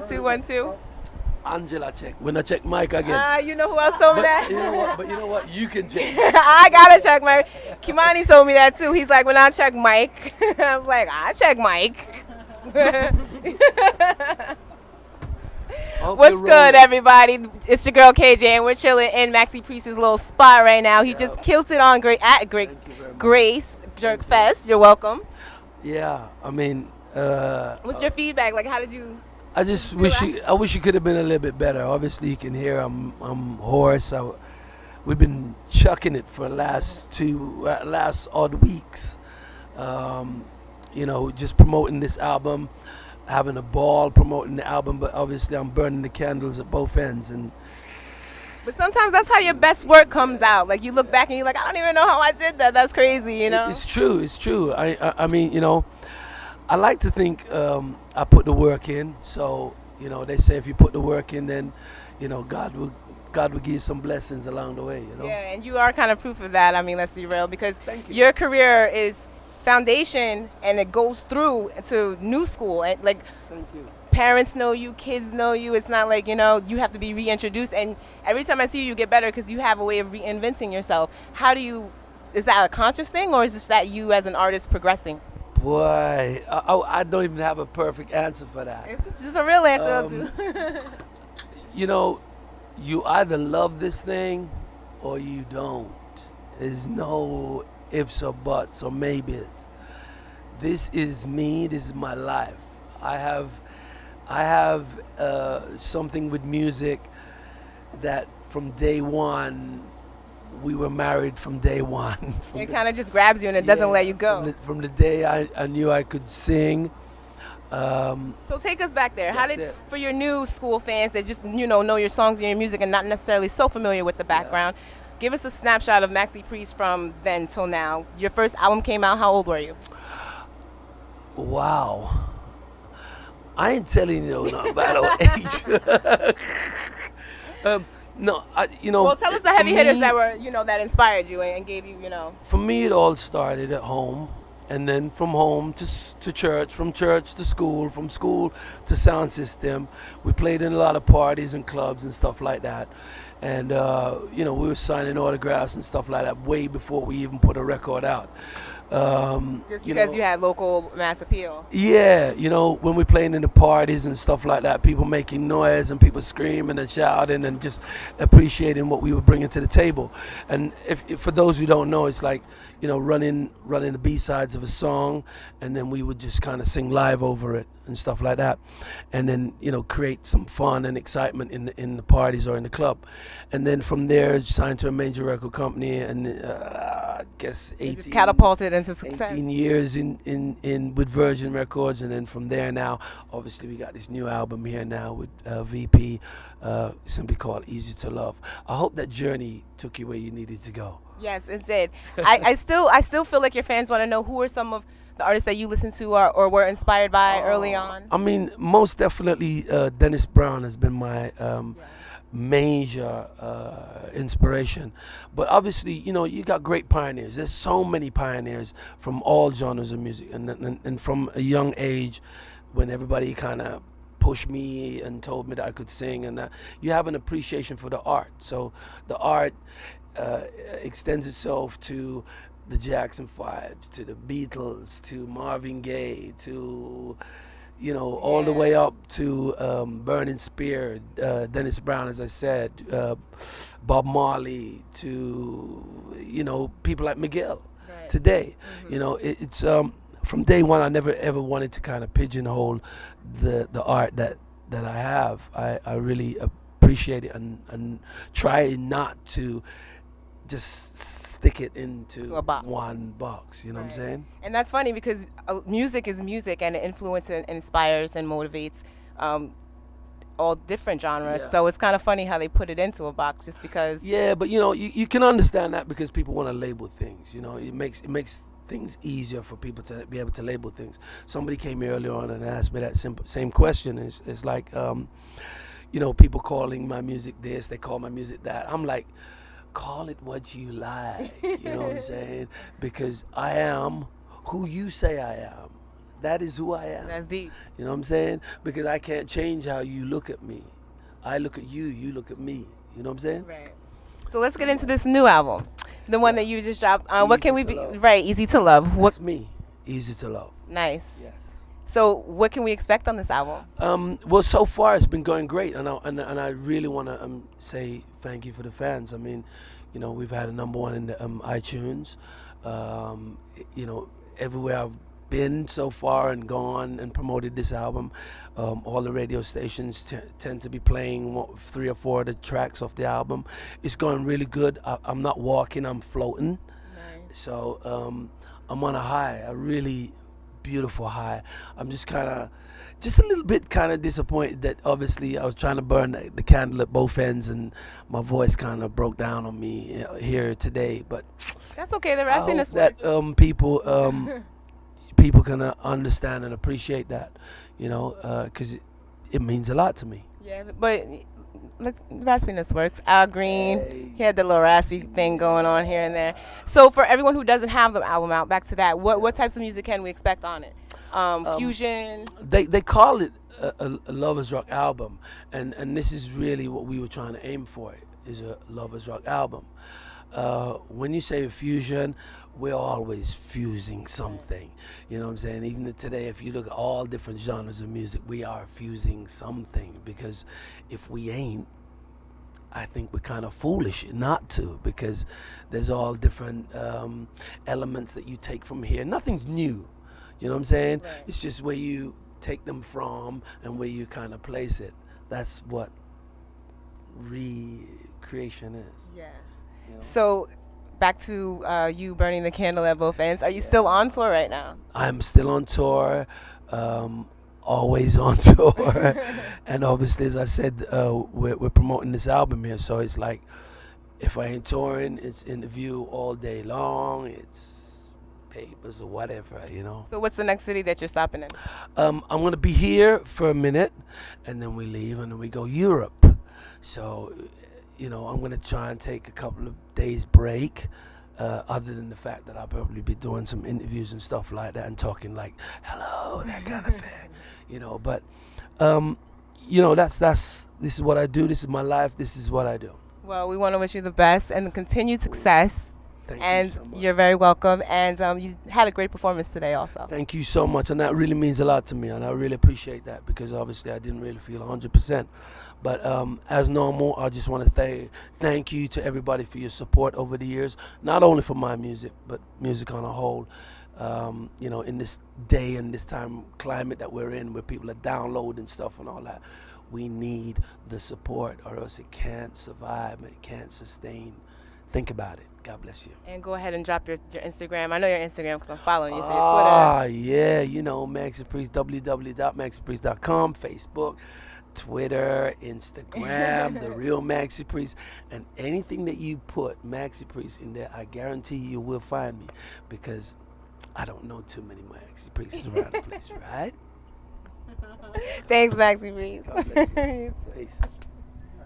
212. Angela check. When I check Mike again. You know who else told me But that? you know what? But you know what? You can check. I gotta check my. Kimani told me that too. He's like, when I check Mike, I was like, I check Mike. What's good, everybody? It's your girl KJ, and we're chilling in Maxi Priest's little spot right now. He just killed it on Grace Jerk Fest. You're welcome. Yeah, I mean. What's your feedback? Like, how did you? I just wish I wish you could have been a little bit better. Obviously, you can hear I'm hoarse. We've been chucking it for last odd weeks. Just promoting this album, having a ball promoting the album. But obviously, I'm burning the candles at both ends. But sometimes that's how your best work comes out. Like, you look back and you're like, I don't even know how I did that. That's crazy, you know. It's true. It's true. I mean, I like to think I put the work in. So, they say if you put the work in, then, God will give you some blessings along the way, Yeah, and you are kind of proof of that. I mean, let's be real, because your career is foundation and it goes through to new school. And like, thank you. Parents know you, kids know you. It's not like, you have to be reintroduced. And every time I see you, you get better because you have a way of reinventing yourself. Is that a conscious thing, or is this that you as an artist progressing? Boy, I don't even have a perfect answer for that. It's just a real answer, too. You either love this thing or you don't. There's no ifs or buts or maybes. This is me. This is my life. I have something with music that from day one. We were married from day one. It kind of just grabs you and it doesn't let you go. From the day I knew I could sing. So take us back there. For your new school fans that just know your songs and your music and not necessarily so familiar with the background, give us a snapshot of Maxi Priest from then till now. Your first album came out. How old were you? Wow. I ain't telling you no about age. No, Well, tell us the heavy hitters that were, that inspired you and gave you, For me, it all started at home, and then from home to church, from church to school, from school to sound system. We played in a lot of parties and clubs and stuff like that, and we were signing autographs and stuff like that way before we even put a record out. Just because you had local mass appeal. Yeah, when we're playing in the parties and stuff like that, people making noise and people screaming and shouting and just appreciating what we were bringing to the table. And if for those who don't know, it's like, running the B-sides of a song, and then we would just kind of sing live over it and stuff like that, and then create some fun and excitement in the parties or in the club, and then from there signed to a major record company, and I guess 18, just catapulted into success. 18 years in with Virgin Records, and then from there now, obviously we got this new album here now with VP, simply called Easy to Love. I hope that journey took you where you needed to go. Yes, it did. I still feel like your fans want to know who are some of the artists that you listened to or were inspired by early on. I mean, most definitely Dennis Brown has been my major inspiration. But obviously, you got great pioneers. There's so many pioneers from all genres of music. And from a young age, when everybody kind of pushed me and told me that I could sing, and that you have an appreciation for the art. So the art extends itself to the Jackson 5s, to the Beatles, to Marvin Gaye, to all the way up to Burning Spear, Dennis Brown, as I said, Bob Marley, to people like Miguel today. It's from day one I never ever wanted to kind of pigeonhole the art that I have. I really appreciate it and try not to just stick it into one box, you know what I'm saying? And that's funny because music is music, and it influences and inspires and motivates all different genres. Yeah. So it's kind of funny how they put it into a box just because. Yeah, but you can understand that because people want to label things. It makes things easier for people to be able to label things. Somebody came here earlier on and asked me that same question. It's like, people calling my music this, they call my music that. I'm like, call it what you like, you know what I'm saying? Because I am who you say I am. that is who I am. That's deep. You know what I'm saying? Because I can't change how you look at me. I look at you, you look at me. You know what I'm saying? Right. So let's get into this new album, the one that you just dropped. What can we Easy be? to Love. Right, Easy to Love. That's me. Easy to Love. Nice. Yes. So what can we expect on this album? Well, so far it's been going great, and I really want to say thank you for the fans. I mean, you know, we've had a #1 in the iTunes. You know, everywhere I've been so far and gone and promoted this album, all the radio stations tend to be playing 3 or 4 of the tracks off the album. It's going really good. I'm not walking, I'm floating. Nice. So I'm on a high, a really beautiful high. I'm just a little bit kind of disappointed that obviously I was trying to burn the candle at both ends and my voice kind of broke down on me here today. But That's okay. The I hope raspiness that works. people can understand and appreciate that, you know, because it means a lot to me. Yeah, but look, raspiness works. Al Green, he had the little raspy thing going on here and there. So for everyone who doesn't have the album out, back to that, what types of music can we expect on it? Fusion. They call it a lovers rock album, and this is really what we were trying to aim for. Is a lovers rock album. When you say fusion, we're always fusing something. You know what I'm saying? Even today, if you look at all different genres of music, we are fusing something, because if we ain't, I think we're kind of foolish not to, because there's all different elements that you take from here. Nothing's new. You know what I'm saying? Right. It's just where you take them from and where you kind of place it. That's what recreation is. Yeah. You know? So back to you burning the candle at both ends. Are you still on tour right now? I'm still on tour, always on tour, and obviously, as I said, we're promoting this album here. So it's like, if I ain't touring, it's interview all day long. It's papers or whatever, you know. So what's the next city that you're stopping in? I'm gonna be here for a minute, and then we leave, and then we go Europe. So, you know, I'm gonna try and take a couple of days break. Other than the fact that I'll probably be doing some interviews and stuff like that and talking like, hello, that kind of thing, you know. But, you know, this is what I do. This is my life. This is what I do. Well, we want to wish you the best and continued success. Thank And you so much. you're very welcome. And you had a great performance today also. Thank you so much, and that really means a lot to me, and I really appreciate that, because obviously I didn't really feel 100%. But as normal, I just want to thank you to everybody for your support over the years, not only for my music, but music on a whole. You know, in this day and this time climate that we're in, where people are downloading stuff and all that, we need the support, or else it can't survive and it can't sustain. Think about it. God bless you. And go ahead and drop your Instagram. I know your Instagram because I'm following you. So your Twitter. Yeah, you know, Maxi Priest, www.maxipriest.com, Facebook, Twitter, Instagram, The Real Maxi Priest, and anything that you put Maxi Priest in there, I guarantee you will find me, because I don't know too many Maxi Priests around the place, right? Thanks, Maxi Priest. God bless you. Peace.